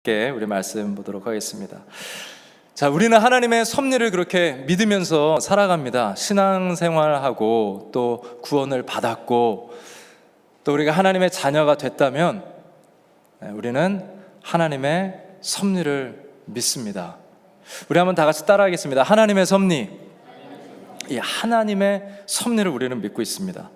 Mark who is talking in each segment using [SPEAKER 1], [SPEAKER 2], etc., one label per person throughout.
[SPEAKER 1] 함께 우리 말씀 보도록 하겠습니다. 자, 우리는 하나님의 섭리를 그렇게 믿으면서 살아갑니다. 신앙생활하고 또 구원을 받았고 또 우리가 하나님의 자녀가 됐다면 우리는 하나님의 섭리를 믿습니다. 우리 한번 다 같이 따라하겠습니다. 하나님의 섭리. 이 하나님의 섭리를 우리는 믿고 있습니다.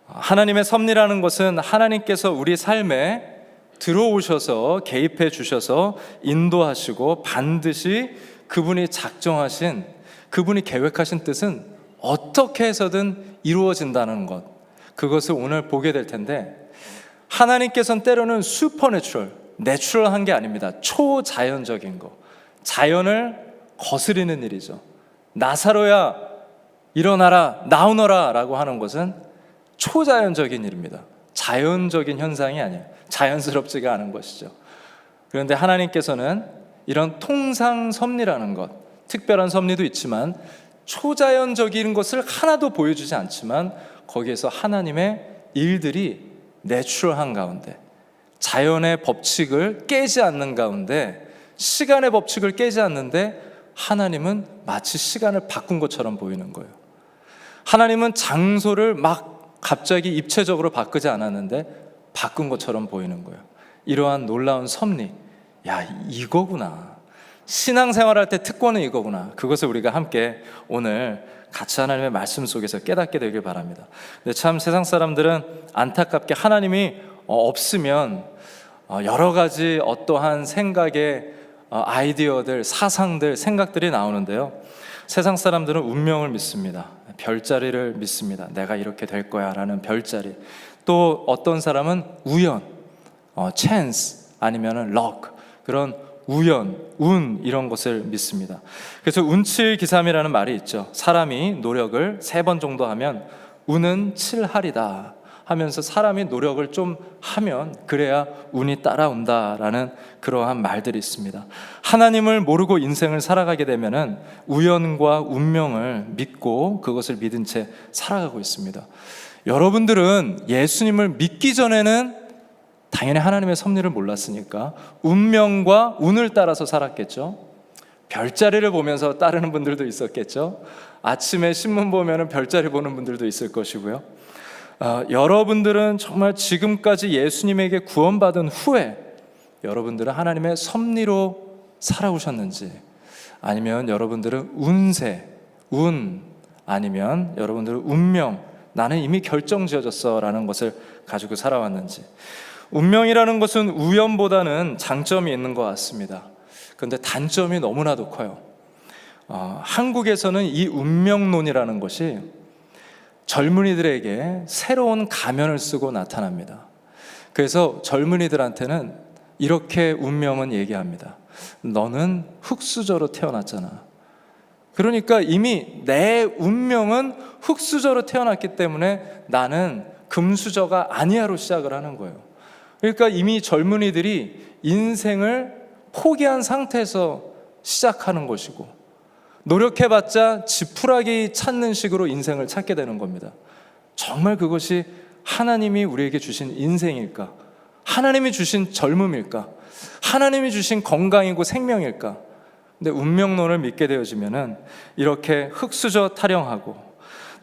[SPEAKER 1] 하나님의 섭리라는 것은 하나님께서 우리 삶에 들어오셔서 개입해 주셔서 인도하시고 반드시 그분이 작정하신, 그분이 계획하신 뜻은 어떻게 해서든 이루어진다는 것, 그것을 오늘 보게 될 텐데, 하나님께서는 때로는 슈퍼내추럴, 내추럴한 게 아닙니다. 초자연적인 거, 자연을 거스리는 일이죠. 나사로야 일어나라, 나오너라 라고 하는 것은 초자연적인 일입니다. 자연적인 현상이 아니에요. 자연스럽지가 않은 것이죠. 그런데 하나님께서는 이런 통상 섭리라는 것, 특별한 섭리도 있지만 초자연적인 것을 하나도 보여주지 않지만 거기에서 하나님의 일들이 내추럴한 가운데, 자연의 법칙을 깨지 않는 가운데, 시간의 법칙을 깨지 않는데 하나님은 마치 시간을 바꾼 것처럼 보이는 거예요. 하나님은 장소를 막 갑자기 입체적으로 바꾸지 않았는데 바꾼 것처럼 보이는 거예요. 이러한 놀라운 섭리, 야, 이거구나. 신앙생활할 때 특권은 이거구나. 그것을 우리가 함께 오늘 같이 하나님의 말씀 속에서 깨닫게 되길 바랍니다. 근데 참 세상 사람들은 안타깝게 하나님이 없으면 여러 가지 어떠한 생각의 아이디어들, 사상들, 생각들이 나오는데요, 세상 사람들은 운명을 믿습니다. 별자리를 믿습니다. 내가 이렇게 될 거야 라는 별자리. 또 어떤 사람은 우연, chance 아니면 luck, 그런 우연, 운, 이런 것을 믿습니다. 그래서 운칠기삼이라는 말이 있죠. 사람이 노력을 3번 정도 하면 운은 7할이다 하면서 사람이 노력을 좀 하면 그래야 운이 따라온다라는 그러한 말들이 있습니다. 하나님을 모르고 인생을 살아가게 되면은 우연과 운명을 믿고 그것을 믿은 채 살아가고 있습니다. 여러분들은 예수님을 믿기 전에는 당연히 하나님의 섭리를 몰랐으니까 운명과 운을 따라서 살았겠죠. 별자리를 보면서 따르는 분들도 있었겠죠. 아침에 신문 보면 별자리 보는 분들도 있을 것이고요. 여러분들은 정말 지금까지 예수님에게 구원받은 후에 여러분들은 하나님의 섭리로 살아오셨는지, 아니면 여러분들은 운세, 운, 아니면 여러분들은 운명, 나는 이미 결정지어졌어 라는 것을 가지고 살아왔는지. 운명이라는 것은 우연보다는 장점이 있는 것 같습니다. 그런데 단점이 너무나도 커요. 한국에서는 이 운명론이라는 것이 젊은이들에게 새로운 가면을 쓰고 나타납니다. 그래서 젊은이들한테는 이렇게 운명은 얘기합니다. 너는 흙수저로 태어났잖아. 그러니까 이미 내 운명은 흙수저로 태어났기 때문에 나는 금수저가 아니야로 시작을 하는 거예요. 그러니까 이미 젊은이들이 인생을 포기한 상태에서 시작하는 것이고, 노력해봤자 지푸라기 찾는 식으로 인생을 찾게 되는 겁니다. 정말 그것이 하나님이 우리에게 주신 인생일까? 하나님이 주신 젊음일까? 하나님이 주신 건강이고 생명일까? 근데 운명론을 믿게 되어지면은 이렇게 흙수저 타령하고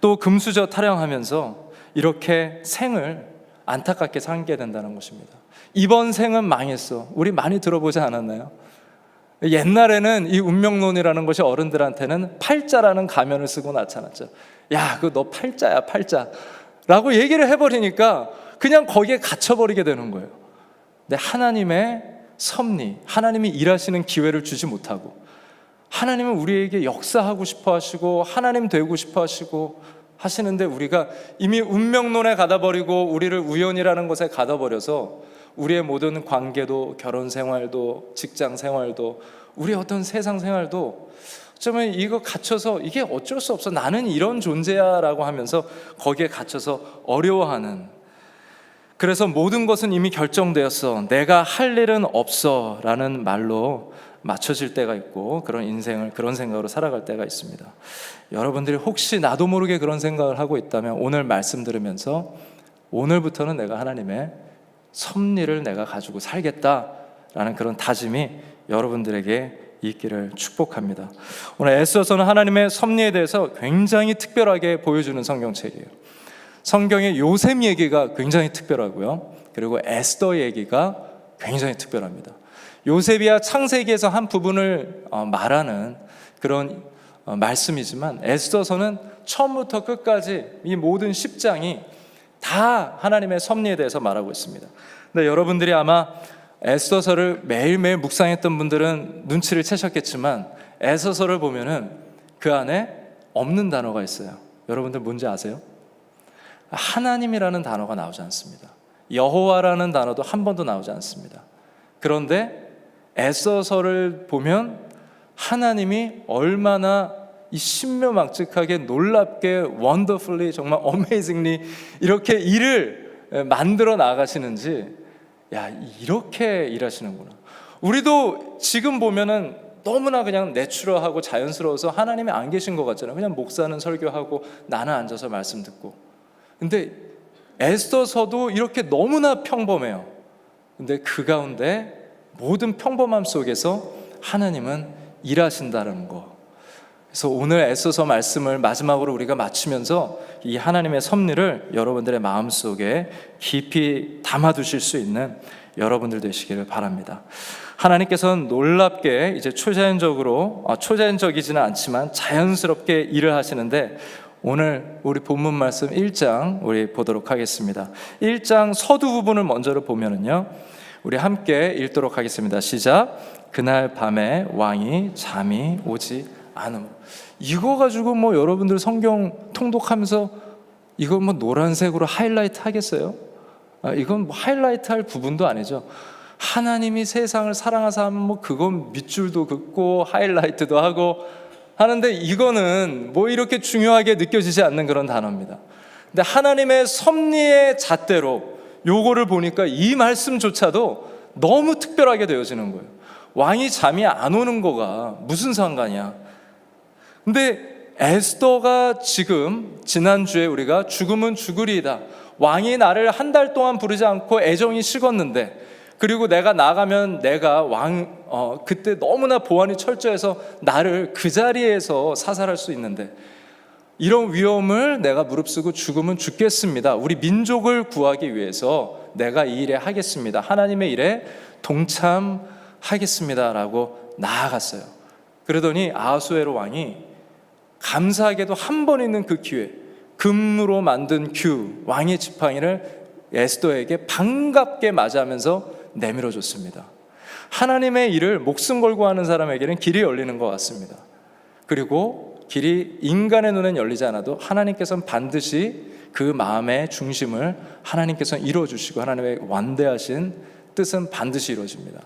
[SPEAKER 1] 또 금수저 타령하면서 이렇게 생을 안타깝게 살게 된다는 것입니다. 이번 생은 망했어. 우리 많이 들어보지 않았나요? 옛날에는 이 운명론이라는 것이 어른들한테는 팔자라는 가면을 쓰고 나타났죠. 야, 그 너 팔자야, 팔자 라고 얘기를 해버리니까 그냥 거기에 갇혀버리게 되는 거예요. 근데 하나님의 섭리, 하나님이 일하시는 기회를 주지 못하고, 하나님은 우리에게 역사하고 싶어 하시고 하나님 되고 싶어 하시고 하시는데 우리가 이미 운명론에 가다버리고 우리를 우연이라는 것에 가다버려서 우리의 모든 관계도, 결혼 생활도, 직장 생활도, 우리의 어떤 세상 생활도 어쩌면 이거 갇혀서 이게 어쩔 수 없어, 나는 이런 존재야 라고 하면서 거기에 갇혀서 어려워하는, 그래서 모든 것은 이미 결정되었어, 내가 할 일은 없어 라는 말로 맞춰질 때가 있고, 그런 인생을 그런 생각으로 살아갈 때가 있습니다. 여러분들이 혹시 나도 모르게 그런 생각을 하고 있다면 오늘 말씀 들으면서 오늘부터는 내가 하나님의 섭리를 내가 가지고 살겠다 라는 그런 다짐이 여러분들에게 있기를 축복합니다. 오늘 에스더서는 하나님의 섭리에 대해서 굉장히 특별하게 보여주는 성경책이에요. 성경의 요셉 얘기가 굉장히 특별하고요, 그리고 에스더 얘기가 굉장히 특별합니다. 요셉이야 창세기에서 한 부분을 말하는 그런 말씀이지만, 에스더서는 처음부터 끝까지 이 모든 10장이 다 하나님의 섭리에 대해서 말하고 있습니다. 근데 여러분들이 아마 에스더서를 매일매일 묵상했던 분들은 눈치를 채셨겠지만, 에스더서를 보면은 그 안에 없는 단어가 있어요. 여러분들 뭔지 아세요? 하나님이라는 단어가 나오지 않습니다. 여호와라는 단어도 한 번도 나오지 않습니다. 그런데 에스더서를 보면 하나님이 얼마나 이 신묘막측하게, 놀랍게, 원더풀리, 정말 어메이징리 이렇게 일을 만들어 나가시는지, 야, 이렇게 일하시는구나. 우리도 지금 보면은 너무나 그냥 내추럴하고 자연스러워서 하나님이 안 계신 것 같잖아요. 그냥 목사는 설교하고 나는 앉아서 말씀 듣고. 근데 에스더서도 이렇게 너무나 평범해요. 근데 그 가운데 모든 평범함 속에서 하나님은 일하신다는 거. 그래서 오늘 에스더서 말씀을 마지막으로 우리가 마치면서 이 하나님의 섭리를 여러분들의 마음속에 깊이 담아두실 수 있는 여러분들 되시기를 바랍니다. 하나님께서는 놀랍게 이제 초자연적이지는 않지만 자연스럽게 일을 하시는데, 오늘 우리 본문 말씀 1장 우리 보도록 하겠습니다. 1장 서두 부분을 먼저 보면은요, 우리 함께 읽도록 하겠습니다. 시작. 그날 밤에 왕이 잠이 오지 않음. 이거 가지고 뭐 여러분들 성경 통독하면서 이거 뭐 노란색으로 하이라이트 하겠어요? 이건 뭐 하이라이트 할 부분도 아니죠. 하나님이 세상을 사랑하사 하면 뭐 그건 밑줄도 긋고 하이라이트도 하고 하는데, 이거는 뭐 이렇게 중요하게 느껴지지 않는 그런 단어입니다. 근데 하나님의 섭리의 잣대로 요거를 보니까 이 말씀조차도 너무 특별하게 되어지는 거예요. 왕이 잠이 안 오는 거가 무슨 상관이야. 근데 에스더가 지금 지난주에 우리가 죽음은 죽으리이다, 왕이 나를 한 달 동안 부르지 않고 애정이 식었는데, 그리고 내가 나가면 내가 그때 너무나 보안이 철저해서 나를 그 자리에서 사살할 수 있는데, 이런 위험을 내가 무릅쓰고 죽으면 죽겠습니다, 우리 민족을 구하기 위해서 내가 이 일에 하겠습니다, 하나님의 일에 동참하겠습니다 라고 나아갔어요. 그러더니 아하수에로 왕이 감사하게도 한 번 있는 그 기회, 금으로 만든 왕의 지팡이를 에스더에게 반갑게 맞이하면서 내밀어 줬습니다. 하나님의 일을 목숨 걸고 하는 사람에게는 길이 열리는 것 같습니다. 그리고 길이 인간의 눈엔 열리지 않아도 하나님께서는 반드시 그 마음의 중심을 하나님께서는 이루어주시고, 하나님의 완대하신 뜻은 반드시 이루어집니다.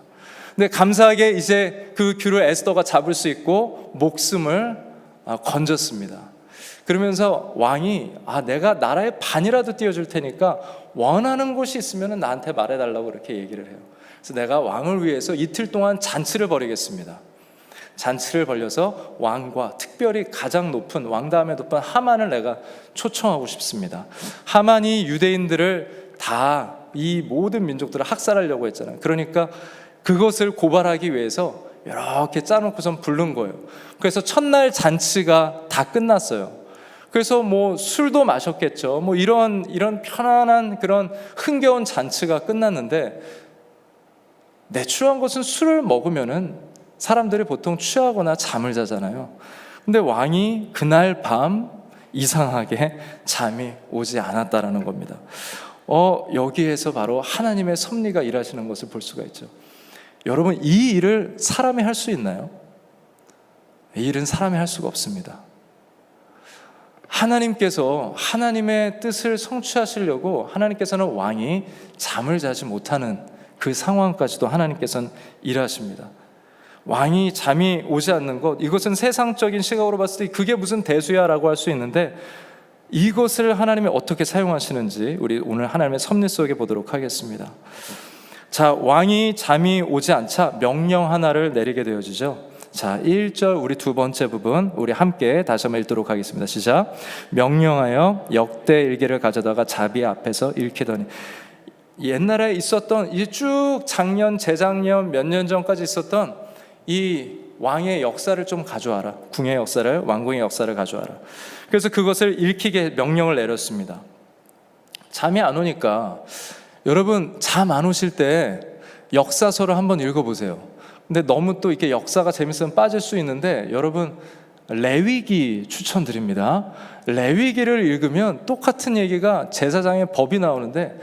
[SPEAKER 1] 근데 감사하게 이제 그 귤을 에스더가 잡을 수 있고 목숨을 건졌습니다. 그러면서 왕이 내가 나라의 반이라도 띄워줄 테니까 원하는 곳이 있으면 나한테 말해달라고 이렇게 얘기를 해요. 그래서 내가 왕을 위해서 이틀 동안 잔치를 벌이겠습니다. 잔치를 벌려서 왕과 특별히 가장 높은, 왕 다음에 높은 하만을 내가 초청하고 싶습니다. 하만이 유대인들을 다, 이 모든 민족들을 학살하려고 했잖아요. 그러니까 그것을 고발하기 위해서 이렇게 짜놓고선 부른 거예요. 그래서 첫날 잔치가 다 끝났어요. 그래서 뭐 술도 마셨겠죠. 뭐 이런 편안한 그런 흥겨운 잔치가 끝났는데, 내추럴한 것은 술을 먹으면은 사람들이 보통 취하거나 잠을 자잖아요. 근데 왕이 그날 밤 이상하게 잠이 오지 않았다라는 겁니다. 여기에서 바로 하나님의 섭리가 일하시는 것을 볼 수가 있죠. 여러분, 이 일을 사람이 할 수 있나요? 이 일은 사람이 할 수가 없습니다. 하나님께서 하나님의 뜻을 성취하시려고 하나님께서는 왕이 잠을 자지 못하는 그 상황까지도 하나님께서는 일하십니다. 왕이 잠이 오지 않는 것, 이것은 세상적인 시각으로 봤을 때 그게 무슨 대수야라고 할 수 있는데, 이것을 하나님이 어떻게 사용하시는지 우리 오늘 하나님의 섭리 속에 보도록 하겠습니다. 자, 왕이 잠이 오지 않자 명령 하나를 내리게 되어지죠. 자, 1절 우리 두 번째 부분 우리 함께 다시 한번 읽도록 하겠습니다. 시작. 명령하여 역대 일기를 가져다가 자비 앞에서 읽히더니, 옛날에 있었던 이 쭉 작년, 재작년, 몇 년 전까지 있었던 이 왕의 역사를 좀 가져와라. 궁의 역사를, 왕궁의 역사를 가져와라. 그래서 그것을 읽히게 명령을 내렸습니다. 잠이 안 오니까 여러분 잠 안 오실 때 역사서를 한번 읽어보세요. 근데 너무 또 이렇게 역사가 재밌으면 빠질 수 있는데 여러분 레위기 추천드립니다. 레위기를 읽으면 똑같은 얘기가 제사장의 법이 나오는데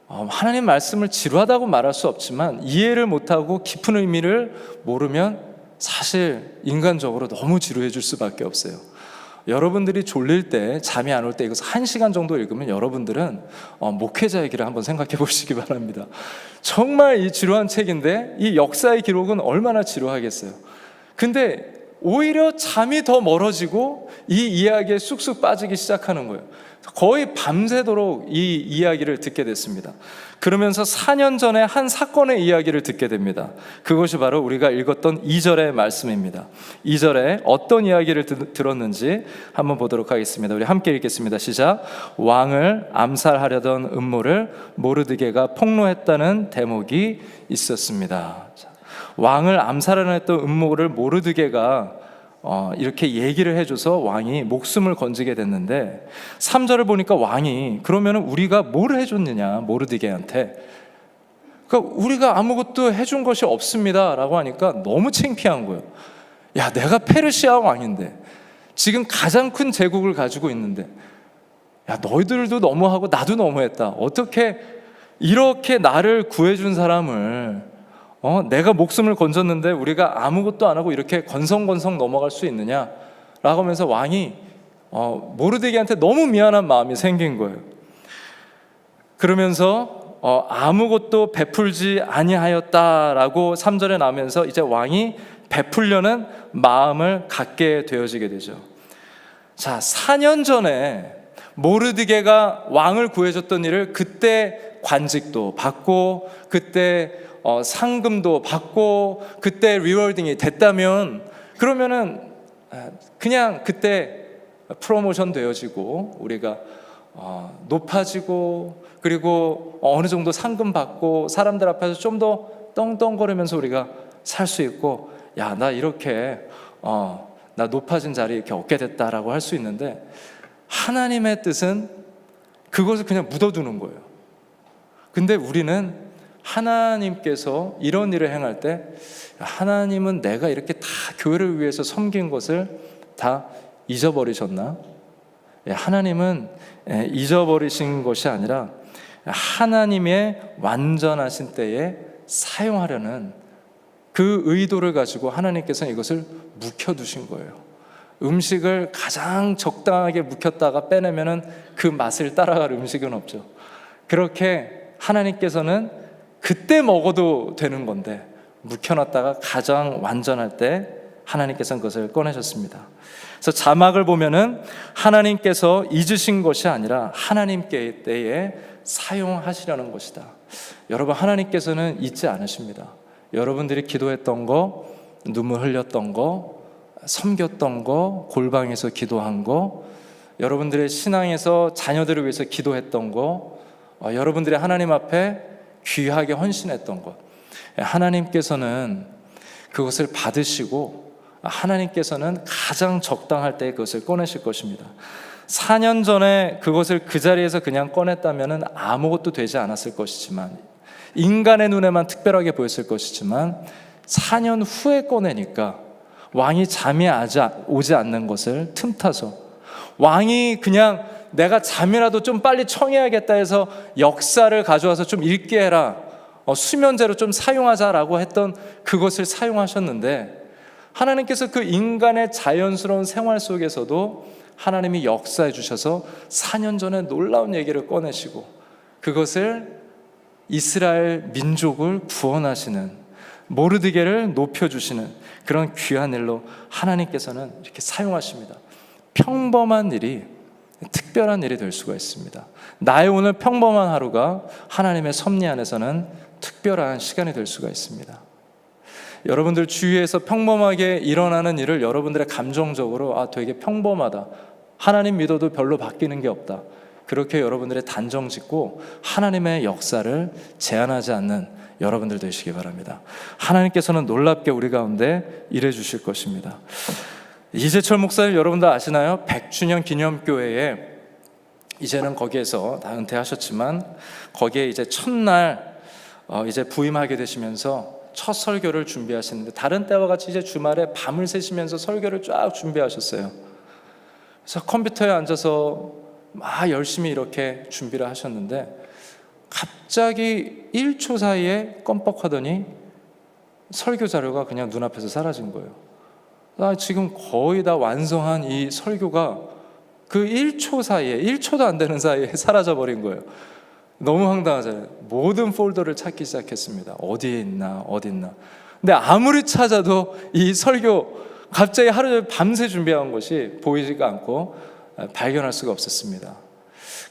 [SPEAKER 1] 하나님 말씀을 지루하다고 말할 수 없지만 이해를 못하고 깊은 의미를 모르면 사실 인간적으로 너무 지루해질 수밖에 없어요. 여러분들이 졸릴 때, 잠이 안 올 때 이것을 1시간 정도 읽으면 여러분들은 목회자의 길을 한번 생각해 보시기 바랍니다. 정말 이 지루한 책인데 이 역사의 기록은 얼마나 지루하겠어요. 근데 오히려 잠이 더 멀어지고 이 이야기에 쑥쑥 빠지기 시작하는 거예요. 거의 밤새도록 이 이야기를 듣게 됐습니다. 그러면서 4년 전에 한 사건의 이야기를 듣게 됩니다. 그것이 바로 우리가 읽었던 2절의 말씀입니다. 2절에 어떤 이야기를 들었는지 한번 보도록 하겠습니다. 우리 함께 읽겠습니다. 시작. 왕을 암살하려던 음모를 모르드게가 폭로했다는 대목이 있었습니다. 왕을 암살하려 했던 음모를 모르드게가 이렇게 얘기를 해줘서 왕이 목숨을 건지게 됐는데 3절을 보니까 왕이 그러면 우리가 뭘 해줬느냐 모르드게한테, 그러니까 우리가 아무것도 해준 것이 없습니다 라고 하니까 너무 창피한 거예요. 야, 내가 페르시아 왕인데 지금 가장 큰 제국을 가지고 있는데 야, 너희들도 너무하고 나도 너무했다. 어떻게 이렇게 나를 구해준 사람을 내가 목숨을 건졌는데 우리가 아무것도 안 하고 이렇게 건성건성 넘어갈 수 있느냐 라고 하면서 왕이 모르드게한테 너무 미안한 마음이 생긴 거예요. 그러면서 아무것도 베풀지 아니하였다라고 3절에 나오면서 이제 왕이 베풀려는 마음을 갖게 되어지게 되죠. 자, 4년 전에 모르드게가 왕을 구해줬던 일을 그때 관직도 받고 그때 상금도 받고 그때 리워딩이 됐다면 그러면은 그냥 그때 프로모션 되어지고 우리가 높아지고 그리고 어느 정도 상금 받고 사람들 앞에서 좀 더 떵떵거리면서 우리가 살 수 있고 야, 나 이렇게 나 높아진 자리 이렇게 얻게 됐다라고 할 수 있는데 하나님의 뜻은 그것을 그냥 묻어두는 거예요. 근데 우리는 하나님께서 이런 일을 행할 때 하나님은 내가 이렇게 다 교회를 위해서 섬긴 것을 다 잊어버리셨나? 하나님은 잊어버리신 것이 아니라 하나님의 완전하신 때에 사용하려는 그 의도를 가지고 하나님께서는 이것을 묵혀두신 거예요. 음식을 가장 적당하게 묵혔다가 빼내면은 그 맛을 따라갈 음식은 없죠. 그렇게 하나님께서는 그때 먹어도 되는 건데 묵혀놨다가 가장 완전할 때 하나님께서는 그것을 꺼내셨습니다. 그래서 자막을 보면은 하나님께서 잊으신 것이 아니라 하나님께 때에 사용하시려는 것이다. 여러분, 하나님께서는 잊지 않으십니다. 여러분들이 기도했던 거, 눈물 흘렸던 거, 섬겼던 거, 골방에서 기도한 거, 여러분들의 신앙에서 자녀들을 위해서 기도했던 거, 여러분들이 하나님 앞에 귀하게 헌신했던 것, 하나님께서는 그것을 받으시고 하나님께서는 가장 적당할 때 그것을 꺼내실 것입니다. 4년 전에 그것을 그 자리에서 그냥 꺼냈다면 아무것도 되지 않았을 것이지만 인간의 눈에만 특별하게 보였을 것이지만 4년 후에 꺼내니까 왕이 잠이 오지 않는 것을 틈타서 왕이 그냥 내가 잠이라도 좀 빨리 청해야겠다 해서 역사를 가져와서 좀 읽게 해라, 수면제로 좀 사용하자라고 했던 그것을 사용하셨는데 하나님께서 그 인간의 자연스러운 생활 속에서도 하나님이 역사해 주셔서 4년 전에 놀라운 얘기를 꺼내시고 그것을 이스라엘 민족을 구원하시는, 모르드게를 높여주시는 그런 귀한 일로 하나님께서는 이렇게 사용하십니다. 평범한 일이 특별한 일이 될 수가 있습니다. 나의 오늘 평범한 하루가 하나님의 섭리 안에서는 특별한 시간이 될 수가 있습니다. 여러분들 주위에서 평범하게 일어나는 일을 여러분들의 감정적으로 되게 평범하다, 하나님 믿어도 별로 바뀌는 게 없다, 그렇게 여러분들의 단정 짓고 하나님의 역사를 제한하지 않는 여러분들 되시기 바랍니다. 하나님께서는 놀랍게 우리 가운데 일해 주실 것입니다. 이재철 목사님 여러분들 아시나요? 100주년 기념교회에 이제는 거기에서 다 은퇴하셨지만 거기에 이제 첫날 이제 부임하게 되시면서 첫 설교를 준비하시는데 다른 때와 같이 이제 주말에 밤을 새시면서 설교를 쫙 준비하셨어요. 그래서 컴퓨터에 앉아서 막 열심히 이렇게 준비를 하셨는데 갑자기 1초 사이에 껌뻑하더니 설교 자료가 그냥 눈앞에서 사라진 거예요. 지금 거의 다 완성한 이 설교가 그 1초 사이에, 1초도 안 되는 사이에 사라져버린 거예요. 너무 황당하잖아요. 모든 폴더를 찾기 시작했습니다. 어디에 있나 어디 있나. 근데 아무리 찾아도 이 설교 갑자기 하루 종일 밤새 준비한 것이 보이지가 않고 발견할 수가 없었습니다.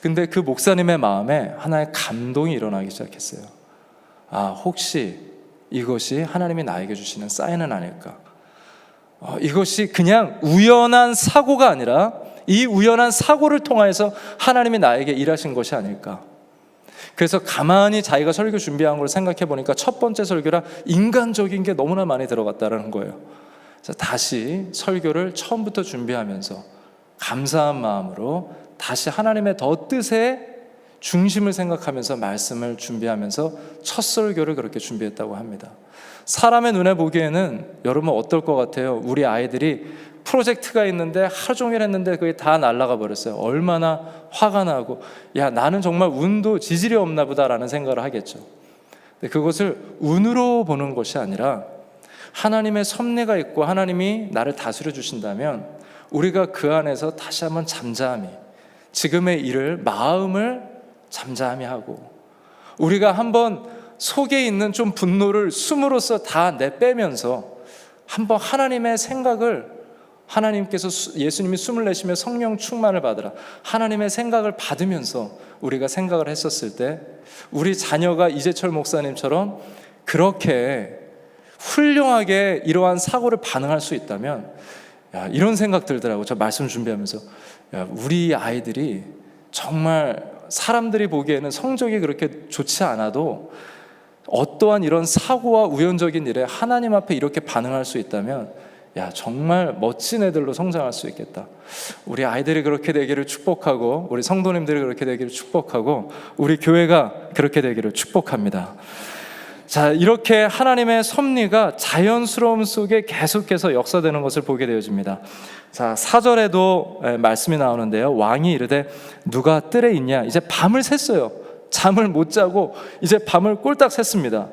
[SPEAKER 1] 근데 그 목사님의 마음에 하나의 감동이 일어나기 시작했어요. 혹시 이것이 하나님이 나에게 주시는 사인은 아닐까? 이것이 그냥 우연한 사고가 아니라 이 우연한 사고를 통하여서 하나님이 나에게 일하신 것이 아닐까? 그래서 가만히 자기가 설교 준비한 걸 생각해 보니까 첫 번째 설교라 인간적인 게 너무나 많이 들어갔다는 거예요. 그래서 다시 설교를 처음부터 준비하면서 감사한 마음으로 다시 하나님의 더 뜻의 중심을 생각하면서 말씀을 준비하면서 첫 설교를 그렇게 준비했다고 합니다. 사람의 눈에 보기에는 여러분 어떨 것 같아요? 우리 아이들이 프로젝트가 있는데 하루 종일 했는데 그게 다 날아가 버렸어요. 얼마나 화가 나고 나는 정말 운도 지질이 없나 보다라는 생각을 하겠죠. 근데 그것을 운으로 보는 것이 아니라 하나님의 섭리가 있고 하나님이 나를 다스려 주신다면 우리가 그 안에서 다시 한번 잠잠히 지금의 일을 마음을 잠잠히 하고 우리가 한번 속에 있는 좀 분노를 숨으로써 다 내빼면서 한번 하나님의 생각을 하나님께서 예수님이 숨을 내쉬며 성령 충만을 받으라 하나님의 생각을 받으면서 우리가 생각을 했었을 때 우리 자녀가 이재철 목사님처럼 그렇게 훌륭하게 이러한 사고를 반응할 수 있다면 이런 생각 들더라고요. 저 말씀 준비하면서 우리 아이들이 정말 사람들이 보기에는 성적이 그렇게 좋지 않아도 어떠한 이런 사고와 우연적인 일에 하나님 앞에 이렇게 반응할 수 있다면 정말 멋진 애들로 성장할 수 있겠다. 우리 아이들이 그렇게 되기를 축복하고 우리 성도님들이 그렇게 되기를 축복하고 우리 교회가 그렇게 되기를 축복합니다. 자, 이렇게 하나님의 섭리가 자연스러움 속에 계속해서 역사되는 것을 보게 되어집니다. 자, 4절에도 말씀이 나오는데요. 왕이 이르되 누가 뜰에 있냐? 이제 밤을 샜어요. 잠을 못 자고 이제 밤을 꼴딱 샜습니다.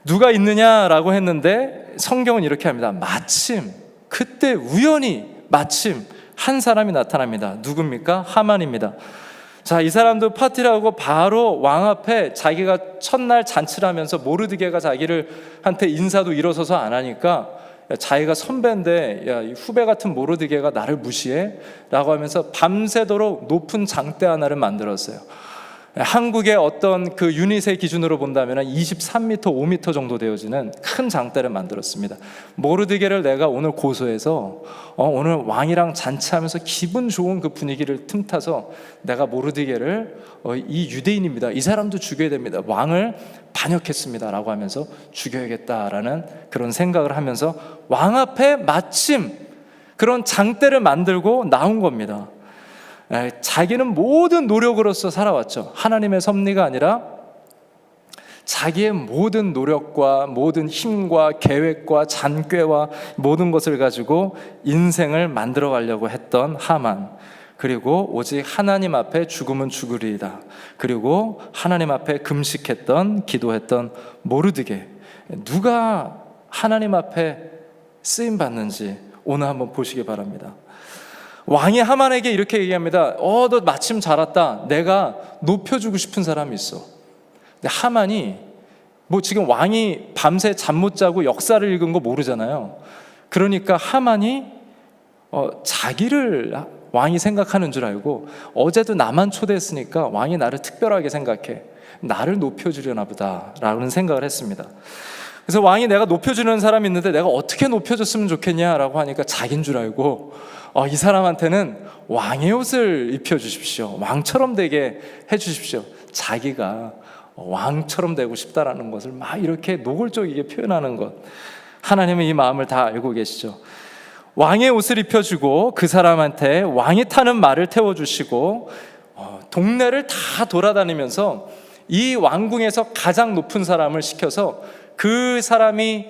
[SPEAKER 1] 누가 있느냐라고 했는데 성경은 이렇게 합니다. 마침 그때 우연히 마침 한 사람이 나타납니다. 누굽니까? 하만입니다. 자, 이 사람도 파티를 하고 바로 왕 앞에 자기가 첫날 잔치를 하면서 모르드게가 자기를 한테 인사도 일어서서 안 하니까 자기가 선배인데 후배 같은 모르드게가 나를 무시해? 라고 하면서 밤새도록 높은 장대 하나를 만들었어요. 한국의 어떤 그 유닛의 기준으로 본다면 23m, 5m 정도 되어지는 큰 장대를 만들었습니다. 모르드게를 내가 오늘 고소해서 오늘 왕이랑 잔치하면서 기분 좋은 그 분위기를 틈타서 내가 모르드게를 이 유대인입니다. 이 사람도 죽여야 됩니다. 왕을 반역했습니다. 라고 하면서 죽여야겠다라는 그런 생각을 하면서 왕 앞에 마침 그런 장대를 만들고 나온 겁니다. 자기는 모든 노력으로서 살아왔죠. 하나님의 섭리가 아니라 자기의 모든 노력과 모든 힘과 계획과 잔꾀와 모든 것을 가지고 인생을 만들어 가려고 했던 하만. 그리고 오직 하나님 앞에 죽으면 죽으리이다. 그리고 하나님 앞에 금식했던 기도했던 모르드게. 누가 하나님 앞에 쓰임 받는지 오늘 한번 보시기 바랍니다. 왕이 하만에게 이렇게 얘기합니다. 너 마침 잘 왔다. 내가 높여주고 싶은 사람이 있어. 근데 하만이 지금 왕이 밤새 잠 못 자고 역사를 읽은 거 모르잖아요. 그러니까 하만이 자기를 왕이 생각하는 줄 알고 어제도 나만 초대했으니까 왕이 나를 특별하게 생각해. 나를 높여주려나 보다 라는 생각을 했습니다. 그래서 왕이 내가 높여주는 사람이 있는데 내가 어떻게 높여줬으면 좋겠냐라고 하니까 자기인 줄 알고 이 사람한테는 왕의 옷을 입혀주십시오. 왕처럼 되게 해주십시오. 자기가 왕처럼 되고 싶다라는 것을 막 이렇게 노골적이게 표현하는 것, 하나님은 이 마음을 다 알고 계시죠. 왕의 옷을 입혀주고 그 사람한테 왕이 타는 말을 태워주시고 동네를 다 돌아다니면서 이 왕궁에서 가장 높은 사람을 시켜서 그 사람이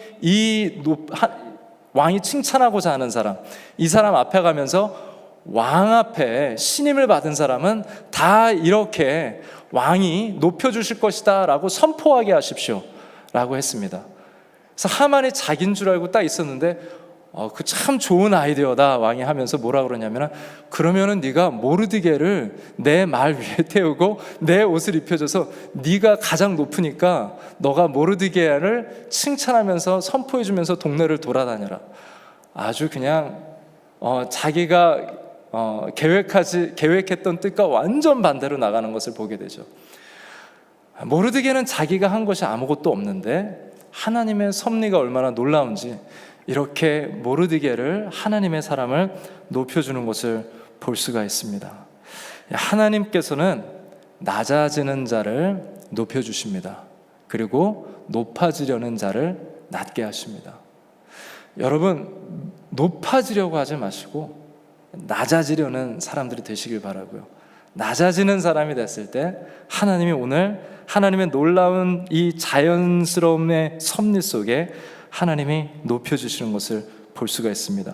[SPEAKER 1] 왕이 칭찬하고자 하는 사람, 이 사람 앞에 가면서 왕 앞에 신임을 받은 사람은 다 이렇게 왕이 높여주실 것이다 라고 선포하게 하십시오 라고 했습니다. 그래서 하만이 자기인 줄 알고 딱 있었는데 그 참 좋은 아이디어다 왕이 하면서 뭐라 그러냐면, 그러면은 네가 모르드게를 내 말 위에 태우고 내 옷을 입혀줘서 네가 가장 높으니까 너가 모르드게를 칭찬하면서 선포해주면서 동네를 돌아다녀라. 아주 그냥 자기가 계획했던 뜻과 완전 반대로 나가는 것을 보게 되죠. 모르드게는 자기가 한 것이 아무것도 없는데 하나님의 섭리가 얼마나 놀라운지 이렇게 모르드게를, 하나님의 사람을 높여주는 것을 볼 수가 있습니다. 하나님께서는 낮아지는 자를 높여주십니다. 그리고 높아지려는 자를 낮게 하십니다. 여러분, 높아지려고 하지 마시고 낮아지려는 사람들이 되시길 바라고요. 낮아지는 사람이 됐을 때 하나님이 오늘 하나님의 놀라운 이 자연스러움의 섭리 속에 하나님이 높여주시는 것을 볼 수가 있습니다.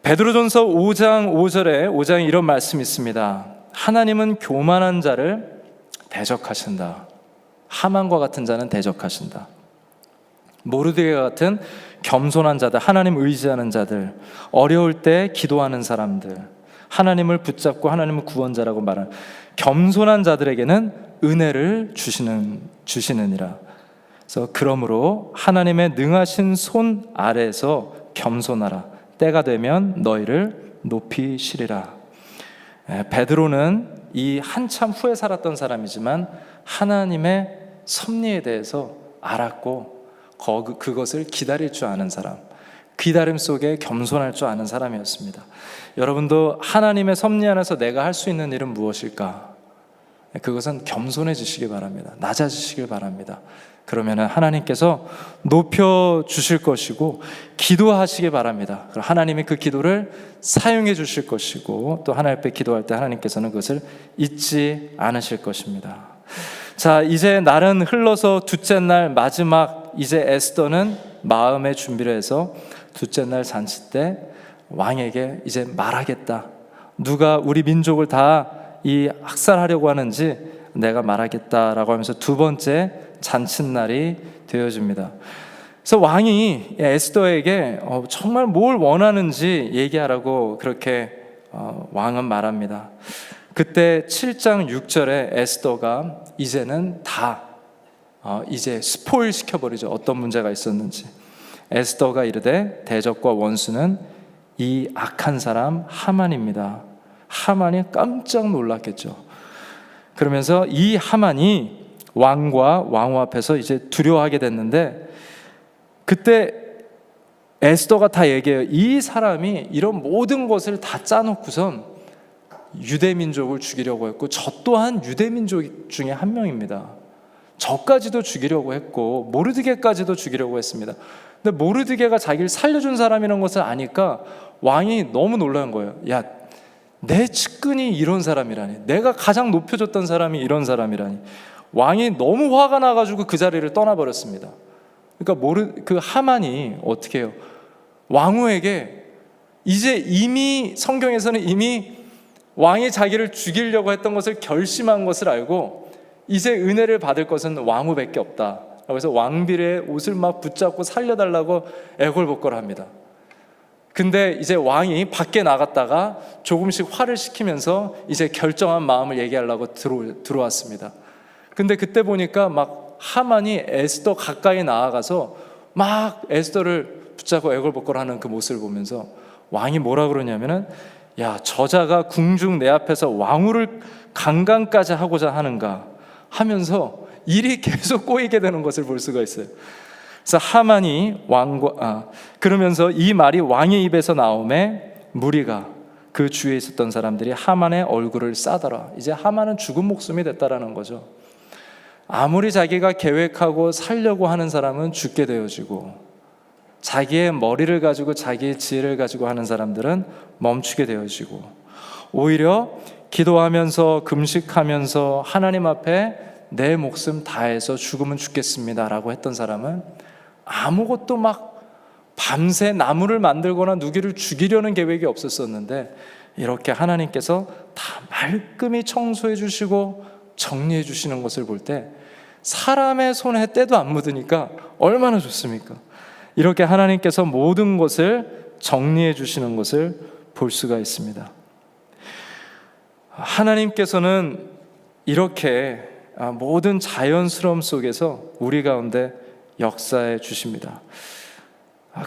[SPEAKER 1] 베드로전서 5장 5절에 5장에 이런 말씀이 있습니다. 하나님은 교만한 자를 대적하신다. 하만과 같은 자는 대적하신다. 모르드게 같은 겸손한 자들, 하나님 의지하는 자들, 어려울 때 기도하는 사람들, 하나님을 붙잡고 하나님을 구원자라고 말하는 겸손한 자들에게는 은혜를 주시느니라. 그래서 그러므로 하나님의 능하신 손 아래에서 겸손하라. 때가 되면 너희를 높이시리라. 베드로는 이 한참 후에 살았던 사람이지만 하나님의 섭리에 대해서 알았고 그것을 기다릴 줄 아는 사람, 기다림 속에 겸손할 줄 아는 사람이었습니다. 여러분도 하나님의 섭리 안에서 내가 할 수 있는 일은 무엇일까? 그것은 겸손해지시기 바랍니다. 낮아지시길 바랍니다. 그러면 하나님께서 높여주실 것이고 기도하시기 바랍니다. 그럼 하나님이 그 기도를 사용해 주실 것이고 또 하나님 앞에 기도할 때 하나님께서는 그것을 잊지 않으실 것입니다. 자, 이제 날은 흘러서 둘째 날 마지막, 이제 에스더는 마음의 준비를 해서 둘째 날 잔치 때 왕에게 이제 말하겠다. 누가 우리 민족을 다 이 학살하려고 하는지 내가 말하겠다라고 하면서 두 번째 잔칫날이 되어집니다. 그래서 왕이 에스더에게 정말 뭘 원하는지 얘기하라고 그렇게 왕은 말합니다. 그때 7장 6절에 에스더가 이제는 다 이제 스포일 시켜버리죠. 어떤 문제가 있었는지. 에스더가 이르되 대적과 원수는 이 악한 사람 하만입니다. 하만이 깜짝 놀랐겠죠. 그러면서 이 하만이 왕과 왕후 앞에서 이제 두려워하게 됐는데, 그때 에스더가 다 얘기해요. 이 사람이 이런 모든 것을 다 짜놓고선 유대민족을 죽이려고 했고 저 또한 유대민족 중에 한 명입니다. 저까지도 죽이려고 했고 모르드게까지도 죽이려고 했습니다. 근데 모르드게가 자기를 살려준 사람이라는 것을 아니까 왕이 너무 놀란 거예요. 야, 내 측근이 이런 사람이라니, 내가 가장 높여줬던 사람이 이런 사람이라니. 왕이 너무 화가 나가지고 그 자리를 떠나버렸습니다. 그러니까 그 하만이 어떻게 해요? 왕후에게 이제 이미 성경에서는 이미 왕이 자기를 죽이려고 했던 것을 결심한 것을 알고 이제 은혜를 받을 것은 왕후밖에 없다. 그래서 왕비의 옷을 막 붙잡고 살려달라고 애걸복걸합니다. 근데 이제 왕이 밖에 나갔다가 조금씩 화를 식히면서 이제 결정한 마음을 얘기하려고 들어왔습니다. 근데 그때 보니까 막 하만이 에스더 가까이 나아가서 막 에스더를 붙잡고 애걸복걸하는 그 모습을 보면서 왕이 뭐라 그러냐면은, 야, 저자가 궁중 내 앞에서 왕후를 강간까지 하고자 하는가 하면서 일이 계속 꼬이게 되는 것을 볼 수가 있어요. 그래서 하만이 그러면서 이 말이 왕의 입에서 나오매 무리가, 그 주위에 있었던 사람들이 하만의 얼굴을 싸더라. 이제 하만은 죽은 목숨이 됐다라는 거죠. 아무리 자기가 계획하고 살려고 하는 사람은 죽게 되어지고, 자기의 머리를 가지고 자기의 지혜를 가지고 하는 사람들은 멈추게 되어지고, 오히려 기도하면서 금식하면서 하나님 앞에 내 목숨 다해서 죽으면 죽겠습니다 라고 했던 사람은 아무것도 막 밤새 나무를 만들거나 누구를 죽이려는 계획이 없었었는데, 이렇게 하나님께서 다 말끔히 청소해 주시고 정리해 주시는 것을 볼 때 사람의 손에 때도 안 묻으니까 얼마나 좋습니까? 이렇게 하나님께서 모든 것을 정리해 주시는 것을 볼 수가 있습니다. 하나님께서는 이렇게 모든 자연스러움 속에서 우리 가운데 역사해 주십니다.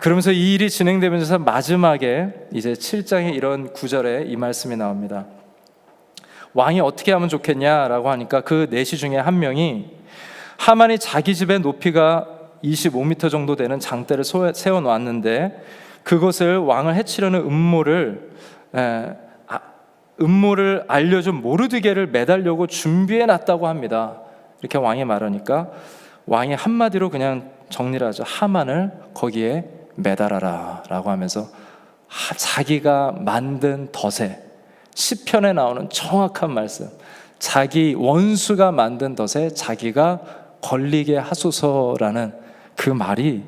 [SPEAKER 1] 그러면서 이 일이 진행되면서 마지막에 이제 7장에 이런 구절에 이 말씀이 나옵니다. 왕이 어떻게 하면 좋겠냐라고 하니까 그 내시 중에 한 명이 하만이 자기 집의 높이가 25m 정도 되는 장대를 세워놓았는데 그것을 왕을 해치려는 음모를 알려준 모르드게를 매달려고 준비해놨다고 합니다. 이렇게 왕이 말하니까 왕이 한마디로 그냥 정리를 하죠. 하만을 거기에 매달아라 라고 하면서 자기가 만든 덫에, 시편에 나오는 정확한 말씀, 자기 원수가 만든 덫에 자기가 걸리게 하소서라는 그 말이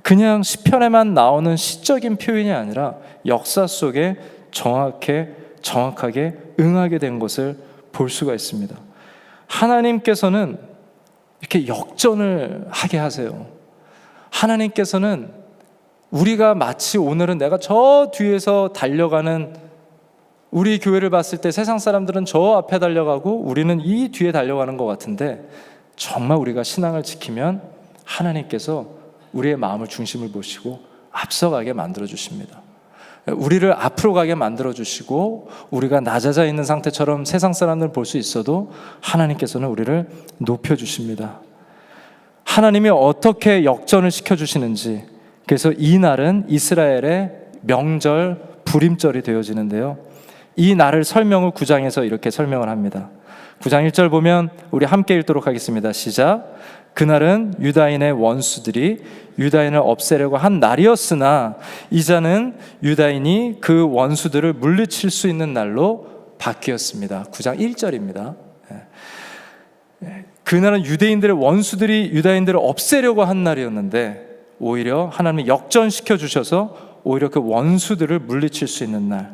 [SPEAKER 1] 그냥 시편에만 나오는 시적인 표현이 아니라 역사 속에 정확하게 응하게 된 것을 볼 수가 있습니다. 하나님께서는 이렇게 역전을 하게 하세요. 하나님께서는 우리가 마치 오늘은 내가 저 뒤에서 달려가는, 우리 교회를 봤을 때 세상 사람들은 저 앞에 달려가고 우리는 이 뒤에 달려가는 것 같은데, 정말 우리가 신앙을 지키면 하나님께서 우리의 마음을 중심을 보시고 앞서가게 만들어 주십니다. 우리를 앞으로 가게 만들어 주시고, 우리가 낮아져 있는 상태처럼 세상 사람들을 볼 수 있어도 하나님께서는 우리를 높여 주십니다. 하나님이 어떻게 역전을 시켜 주시는지, 그래서 이 날은 이스라엘의 명절 불임절이 되어지는데요, 이 날을 설명을 9장에서 이렇게 설명을 합니다. 9장 1절 보면 우리 함께 읽도록 하겠습니다. 시작. 그날은 유다인의 원수들이 유다인을 없애려고 한 날이었으나 이제는 유다인이 그 원수들을 물리칠 수 있는 날로 바뀌었습니다. 9장 1절입니다. 그날은 유대인들의 원수들이 유다인들을 없애려고 한 날이었는데 오히려 하나님이 역전시켜 주셔서 오히려 그 원수들을 물리칠 수 있는 날.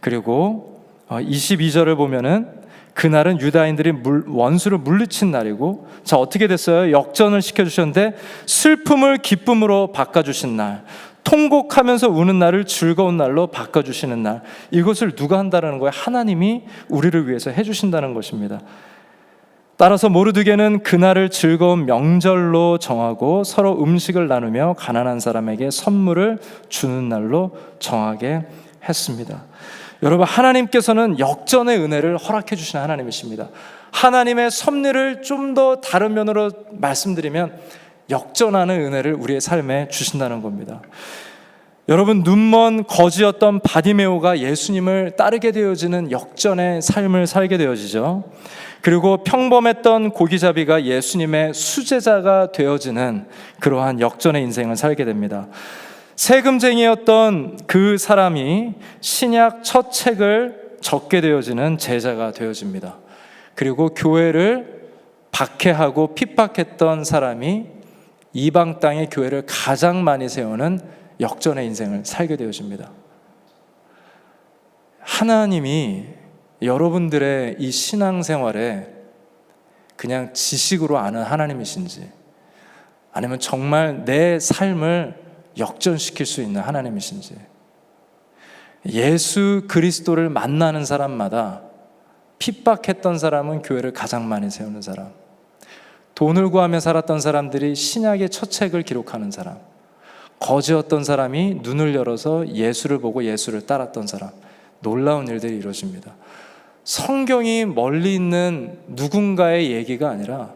[SPEAKER 1] 그리고 22절을 보면은 그날은 유다인들이 원수를 물리친 날이고, 자, 어떻게 됐어요? 역전을 시켜주셨는데 슬픔을 기쁨으로 바꿔주신 날, 통곡하면서 우는 날을 즐거운 날로 바꿔주시는 날. 이것을 누가 한다는 거예요? 하나님이 우리를 위해서 해주신다는 것입니다. 따라서 모르드게는 그날을 즐거운 명절로 정하고 서로 음식을 나누며 가난한 사람에게 선물을 주는 날로 정하게 했습니다. 여러분, 하나님께서는 역전의 은혜를 허락해 주시는 하나님이십니다. 하나님의 섭리를 좀 더 다른 면으로 말씀드리면 역전하는 은혜를 우리의 삶에 주신다는 겁니다. 여러분, 눈먼 거지였던 바디메오가 예수님을 따르게 되어지는 역전의 삶을 살게 되어지죠. 그리고 평범했던 고기잡이가 예수님의 수제자가 되어지는 그러한 역전의 인생을 살게 됩니다. 세금쟁이였던 그 사람이 신약 첫 책을 적게 되어지는 제자가 되어집니다. 그리고 교회를 박해하고 핍박했던 사람이 이방 땅의 교회를 가장 많이 세우는 역전의 인생을 살게 되어집니다. 하나님이 여러분들의 이 신앙생활에 그냥 지식으로 아는 하나님이신지, 아니면 정말 내 삶을 역전시킬 수 있는 하나님이신지, 예수 그리스도를 만나는 사람마다 핍박했던 사람은 교회를 가장 많이 세우는 사람, 돈을 구하며 살았던 사람들이 신약의 첫 책을 기록하는 사람, 거지였던 사람이 눈을 열어서 예수를 보고 예수를 따랐던 사람, 놀라운 일들이 이루어집니다. 성경이 멀리 있는 누군가의 얘기가 아니라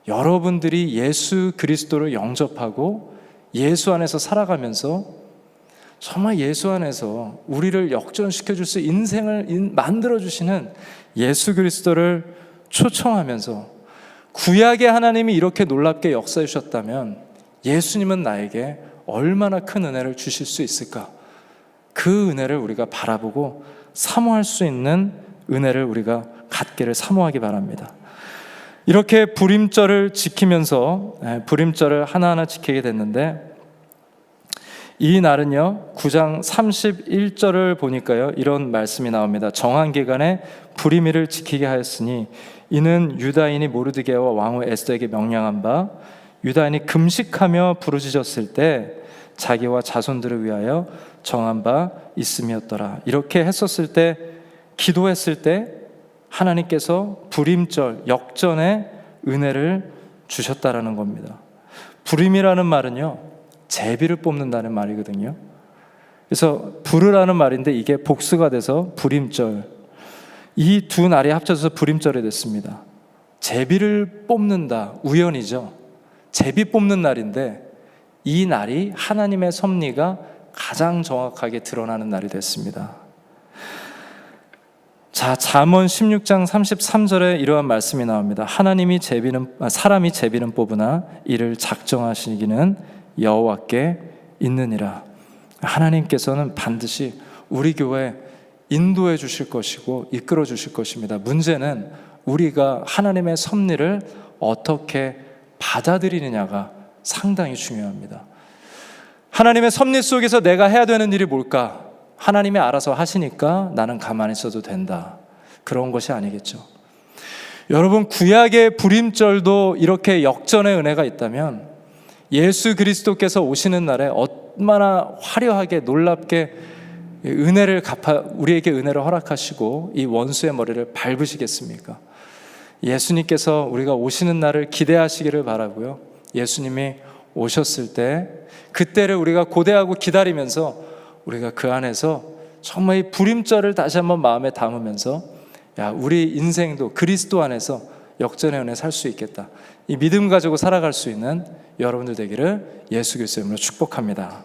[SPEAKER 1] 여러분들이 예수 그리스도를 영접하고 예수 안에서 살아가면서 정말 예수 안에서 우리를 역전시켜 줄 수 인생을 만들어 주시는 예수 그리스도를 초청하면서 구약의 하나님이 이렇게 놀랍게 역사해 주셨다면 예수님은 나에게 얼마나 큰 은혜를 주실 수 있을까? 그 은혜를 우리가 바라보고 사모할 수 있는 은혜를 우리가 갖기를 사모하기 바랍니다. 이렇게 불임절을 지키면서 불임절을 하나하나 지키게 됐는데, 이 날은요 9장 31절을 보니까요 이런 말씀이 나옵니다. 정한 기간에 불임일을 지키게 하였으니 이는 유다인이 모르드게와 왕후 에스더에게 명령한 바 유다인이 금식하며 부르짖었을 때 자기와 자손들을 위하여 정한 바 있음이었더라. 이렇게 했었을 때, 기도했을 때 하나님께서 불임절 역전의 은혜를 주셨다라는 겁니다. 불임이라는 말은요 제비를 뽑는다는 말이거든요. 그래서 불으라는 말인데 이게 복수가 돼서 불임절, 이 두 날이 합쳐져서 불임절이 됐습니다. 제비를 뽑는다, 우연이죠. 제비 뽑는 날인데 이 날이 하나님의 섭리가 가장 정확하게 드러나는 날이 됐습니다. 자, 잠언 16장 33절에 이러한 말씀이 나옵니다. 사람이 제비는 뽑으나 이를 작정하시기는 여호와께 있느니라. 하나님께서는 반드시 우리 교회 인도해 주실 것이고 이끌어 주실 것입니다. 문제는 우리가 하나님의 섭리를 어떻게 받아들이느냐가 상당히 중요합니다. 하나님의 섭리 속에서 내가 해야 되는 일이 뭘까? 하나님이 알아서 하시니까 나는 가만히 있어도 된다, 그런 것이 아니겠죠. 여러분, 구약의 불임절도 이렇게 역전의 은혜가 있다면 예수 그리스도께서 오시는 날에 얼마나 화려하게 놀랍게 우리에게 은혜를 허락하시고 이 원수의 머리를 밟으시겠습니까? 예수님께서 우리가 오시는 날을 기대하시기를 바라고요. 예수님이 오셨을 때 그때를 우리가 고대하고 기다리면서 우리가 그 안에서 정말 이 불임절을 다시 한번 마음에 담으면서 우리 인생도 그리스도 안에서 역전의 은혜 살 수 있겠다, 이 믿음 가지고 살아갈 수 있는 여러분들 되기를 예수 그리스도의 이름으로 축복합니다.